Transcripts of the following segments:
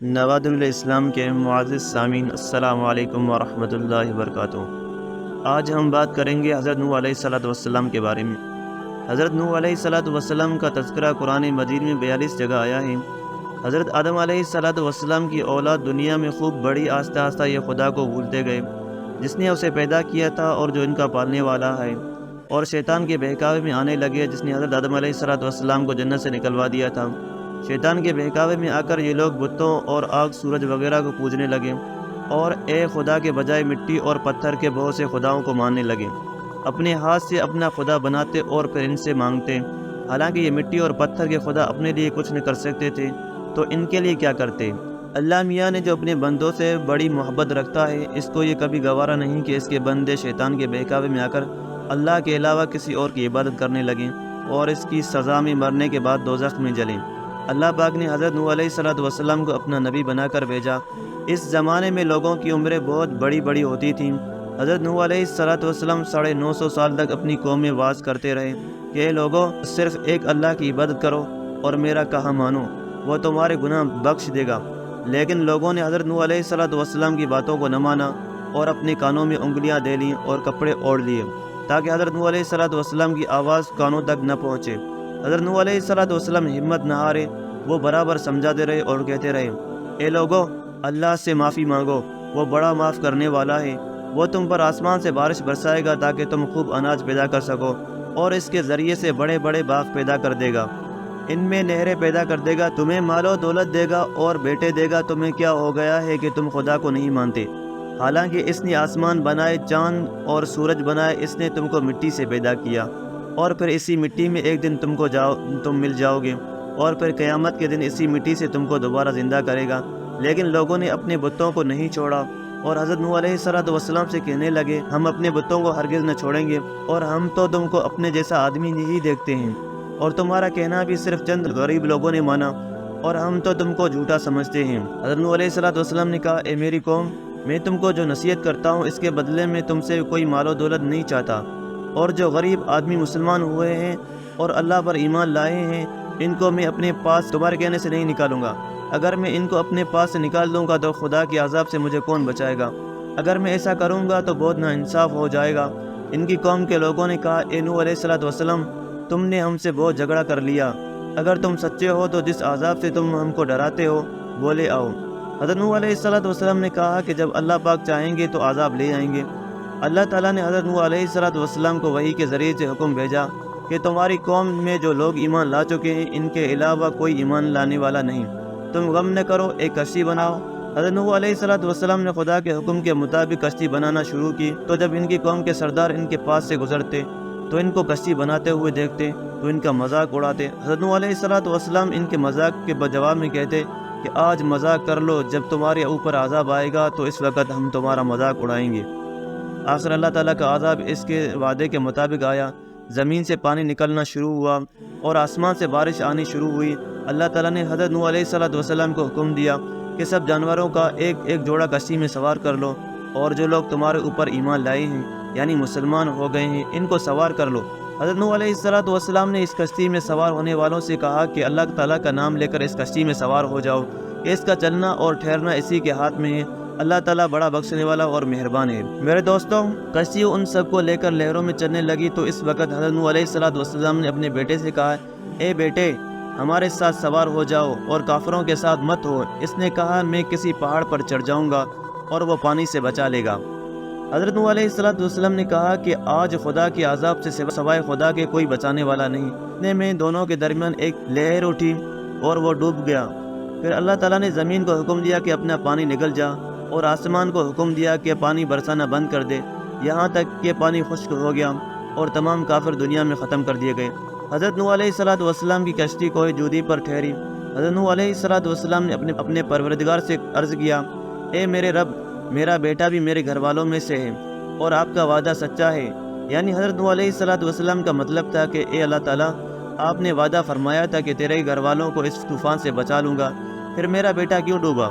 نوادر اسلام کے معزز سامعین، السلام علیکم ورحمۃ اللہ وبرکاتہ۔ آج ہم بات کریں گے حضرت نوح علیہ السلام کے بارے میں۔ حضرت نوح علیہ السلام کا تذکرہ قرآن مجید میں 42 جگہ آیا ہے۔ حضرت آدم علیہ السلام کی اولاد دنیا میں خوب بڑی، آہستہ آہستہ یہ خدا کو بھولتے گئے جس نے اسے پیدا کیا تھا اور جو ان کا پالنے والا ہے، اور شیطان کے بہکاوے میں آنے لگے جس نے حضرت آدم علیہ السلام کو جنت سے نکلوا دیا تھا۔ شیطان کے بہکاوے میں آ کر یہ لوگ بتوں اور آگ، سورج وغیرہ کو پوجنے لگے اور ایک خدا کے بجائے مٹی اور پتھر کے بہت سے خداؤں کو ماننے لگے۔ اپنے ہاتھ سے اپنا خدا بناتے اور پھر ان سے مانگتے۔ حالانکہ یہ مٹی اور پتھر کے خدا اپنے لیے کچھ نہ کر سکتے تھے تو ان کے لیے کیا کرتے؟ اللہ میاں نے جو اپنے بندوں سے بڑی محبت رکھتا ہے، اس کو یہ کبھی گوارا نہیں کہ اس کے بندے شیطان کے بہکاوے میں آ کر اللہ کے علاوہ کسی اور کی عبادت کرنے لگیں اور اس کی سزا میں مرنے کے بعد دوزخ میں جلیں۔ اللہ پاک نے حضرت نوح علیہ السلام کو اپنا نبی بنا کر بھیجا۔ اس زمانے میں لوگوں کی عمریں بہت بڑی بڑی ہوتی تھیں۔ حضرت نوح علیہ السلام 950 سال تک اپنی قوم میں واز کرتے رہے کہ اے لوگوں، صرف ایک اللہ کی عبادت کرو اور میرا کہا مانو، وہ تمہارے گناہ بخش دے گا۔ لیکن لوگوں نے حضرت نوح علیہ السلام کی باتوں کو نہ مانا اور اپنے کانوں میں انگلیاں دے لیں اور کپڑے اوڑھ لیے تاکہ حضرت نوح علیہ السلام کی آواز کانوں تک نہ پہنچے۔ حضرت نوح علیہ السلام ہمت نہ ہارے، وہ برابر سمجھاتے رہے اور کہتے رہے، اے لوگو، اللہ سے معافی مانگو، وہ بڑا معاف کرنے والا ہے۔ وہ تم پر آسمان سے بارش برسائے گا تاکہ تم خوب اناج پیدا کر سکو، اور اس کے ذریعے سے بڑے بڑے باغ پیدا کر دے گا، ان میں نہریں پیدا کر دے گا، تمہیں مال و دولت دے گا اور بیٹے دے گا۔ تمہیں کیا ہو گیا ہے کہ تم خدا کو نہیں مانتے؟ حالانکہ اس نے آسمان بنائے، چاند اور سورج بنائے، اس نے تم کو مٹی سے پیدا کیا اور پھر اسی مٹی میں ایک دن تم مل جاؤ گے، اور پھر قیامت کے دن اسی مٹی سے تم کو دوبارہ زندہ کرے گا۔ لیکن لوگوں نے اپنے بتوں کو نہیں چھوڑا اور حضرت نوح علیہ السلام سے کہنے لگے، ہم اپنے بتوں کو ہرگز نہ چھوڑیں گے، اور ہم تو تم کو اپنے جیسا آدمی نہیں دیکھتے ہیں، اور تمہارا کہنا بھی صرف چند غریب لوگوں نے مانا، اور ہم تو تم کو جھوٹا سمجھتے ہیں۔ حضرت نوح علیہ السلام نے کہا، اے میری قوم، میں تم کو جو نصیحت کرتا ہوں اس کے بدلے میں تم سے کوئی مال و دولت نہیں چاہتا، اور جو غریب آدمی مسلمان ہوئے ہیں اور اللہ پر ایمان لائے ہیں، ان کو میں اپنے پاس تمہارے کہنے سے نہیں نکالوں گا۔ اگر میں ان کو اپنے پاس سے نکال دوں گا تو خدا کے عذاب سے مجھے کون بچائے گا؟ اگر میں ایسا کروں گا تو بہت ناانصاف ہو جائے گا۔ ان کی قوم کے لوگوں نے کہا، اے نوح علیہ السلام، تم نے ہم سے بہت جھگڑا کر لیا، اگر تم سچے ہو تو جس عذاب سے تم ہم کو ڈراتے ہو وہ لے آؤ۔ حضرت نوح علیہ السلام نے کہا کہ جب اللہ پاک چاہیں گے تو عذاب لے آئیں گے۔ اللہ تعالیٰ نے حضرت نوح علیہ السلام کو وحی کے ذریعے سے حکم بھیجا کہ تمہاری قوم میں جو لوگ ایمان لا چکے ہیں، ان کے علاوہ کوئی ایمان لانے والا نہیں، تم غم نہ کرو، ایک کشتی بناؤ۔ حضرت نوح علیہ السلام نے خدا کے حکم کے مطابق کشتی بنانا شروع کی، تو جب ان کی قوم کے سردار ان کے پاس سے گزرتے تو ان کو کشتی بناتے ہوئے دیکھتے تو ان کا مذاق اڑاتے۔ حضرت نوح علیہ السلام ان کے مذاق کے جواب میں کہتے کہ آج مذاق کر لو، جب تمہارے اوپر عذاب آئے گا تو اس وقت ہم تمہارا مذاق اڑائیں گے۔ آخر اللہ تعالیٰ کا عذاب اس کے وعدے کے مطابق آیا، زمین سے پانی نکلنا شروع ہوا اور آسمان سے بارش آنی شروع ہوئی۔ اللہ تعالیٰ نے حضرت نوح علیہ السلام کو حکم دیا کہ سب جانوروں کا ایک ایک جوڑا کشتی میں سوار کر لو، اور جو لوگ تمہارے اوپر ایمان لائے ہیں یعنی مسلمان ہو گئے ہیں، ان کو سوار کر لو۔ حضرت نوح علیہ السلام نے اس کشتی میں سوار ہونے والوں سے کہا کہ اللہ تعالیٰ کا نام لے کر اس کشتی میں سوار ہو جاؤ، کہ اس کا چلنا اور ٹھہرنا اسی کے ہاتھ میں ہے۔ اللہ تعالیٰ بڑا بخشنے والا اور مہربان ہے۔ میرے دوستوں، کشتی ان سب کو لے کر لہروں میں چلنے لگی تو اس وقت حضرت نوح علیہ السلام نے اپنے بیٹے سے کہا، اے بیٹے، ہمارے ساتھ سوار ہو جاؤ اور کافروں کے ساتھ مت ہو۔ اس نے کہا، میں کسی پہاڑ پر چڑھ جاؤں گا اور وہ پانی سے بچا لے گا۔ حضرت نوح علیہ السلام نے کہا کہ آج خدا کے عذاب سے سوائے خدا کے کوئی بچانے والا نہیں۔ اتنے میں دونوں کے درمیان ایک لہر اٹھی اور وہ ڈوب گیا۔ پھر اللہ تعالیٰ نے زمین کو حکم دیا کہ اپنا پانی نگل جا، اور آسمان کو حکم دیا کہ پانی برسانا بند کر دے، یہاں تک کہ پانی خشک ہو گیا اور تمام کافر دنیا میں ختم کر دیے گئے۔ حضرت نوح علیہ السلام کی کشتی کوہ جودی پر ٹھہری۔ حضرت نوح علیہ السلام نے اپنے پروردگار سے عرض کیا، اے میرے رب، میرا بیٹا بھی میرے گھر والوں میں سے ہے اور آپ کا وعدہ سچا ہے۔ یعنی حضرت نوح علیہ السلام کا مطلب تھا کہ اے اللہ تعالیٰ، آپ نے وعدہ فرمایا تھا کہ تیرے گھر والوں کو اس طوفان سے بچا لوں گا، پھر میرا بیٹا کیوں ڈوبا؟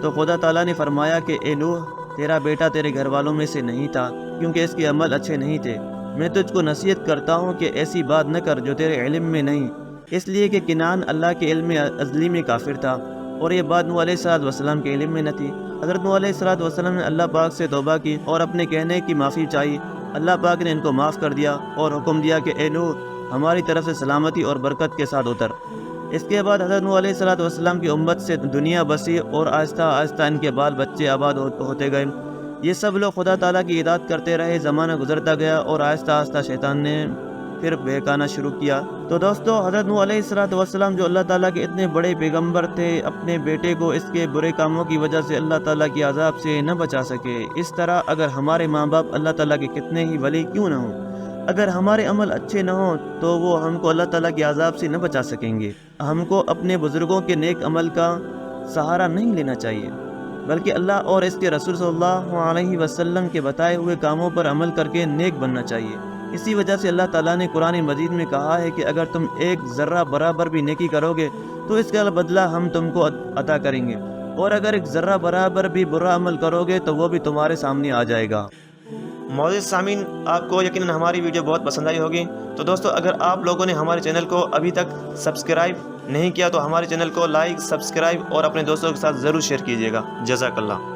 تو خدا تعالیٰ نے فرمایا کہ اے نوح، تیرا بیٹا تیرے گھر والوں میں سے نہیں تھا کیونکہ اس کے عمل اچھے نہیں تھے۔ میں تجھ کو نصیحت کرتا ہوں کہ ایسی بات نہ کر جو تیرے علم میں نہیں، اس لیے کہ کنعان اللہ کے علم ازلی میں کافر تھا، اور یہ بات نوح علیہ السلام کے علم میں نہ تھی۔ حضرت نوح علیہ السلام نے اللہ پاک سے توبہ کی اور اپنے کہنے کی معافی چاہی۔ اللہ پاک نے ان کو معاف کر دیا اور حکم دیا کہ اے نوح، ہماری طرف سے سلامتی اور برکت کے ساتھ اتر۔ اس کے بعد حضرت نوح علیہ السلام کی امت سے دنیا بسی اور آہستہ آہستہ ان کے بال بچے آباد ہوتے گئے۔ یہ سب لوگ خدا تعالیٰ کی اطاعت کرتے رہے، زمانہ گزرتا گیا اور آہستہ آہستہ شیطان نے پھر بہکانا شروع کیا۔ تو دوستو، حضرت نوح علیہ السلام جو اللہ تعالیٰ کے اتنے بڑے پیغمبر تھے، اپنے بیٹے کو اس کے برے کاموں کی وجہ سے اللہ تعالیٰ کے عذاب سے نہ بچا سکے۔ اس طرح اگر ہمارے ماں باپ اللہ تعالیٰ کے کتنے ہی ولی کیوں نہ ہوں، اگر ہمارے عمل اچھے نہ ہوں تو وہ ہم کو اللہ تعالیٰ کے عذاب سے نہ بچا سکیں گے۔ ہم کو اپنے بزرگوں کے نیک عمل کا سہارا نہیں لینا چاہیے، بلکہ اللہ اور اس کے رسول صلی اللہ علیہ وسلم کے بتائے ہوئے کاموں پر عمل کر کے نیک بننا چاہیے۔ اسی وجہ سے اللہ تعالیٰ نے قرآن مجید میں کہا ہے کہ اگر تم ایک ذرہ برابر بھی نیکی کرو گے تو اس کا بدلہ ہم تم کو عطا کریں گے، اور اگر ایک ذرہ برابر بھی برا عمل کرو گے تو وہ بھی تمہارے سامنے آ جائے گا۔ معزز سامعین، آپ کو یقیناً ہماری ویڈیو بہت پسند آئی ہوگی۔ تو دوستو، اگر آپ لوگوں نے ہمارے چینل کو ابھی تک سبسکرائب نہیں کیا تو ہمارے چینل کو لائک، سبسکرائب اور اپنے دوستوں کے ساتھ ضرور شیئر کیجیے گا۔ جزاک اللہ۔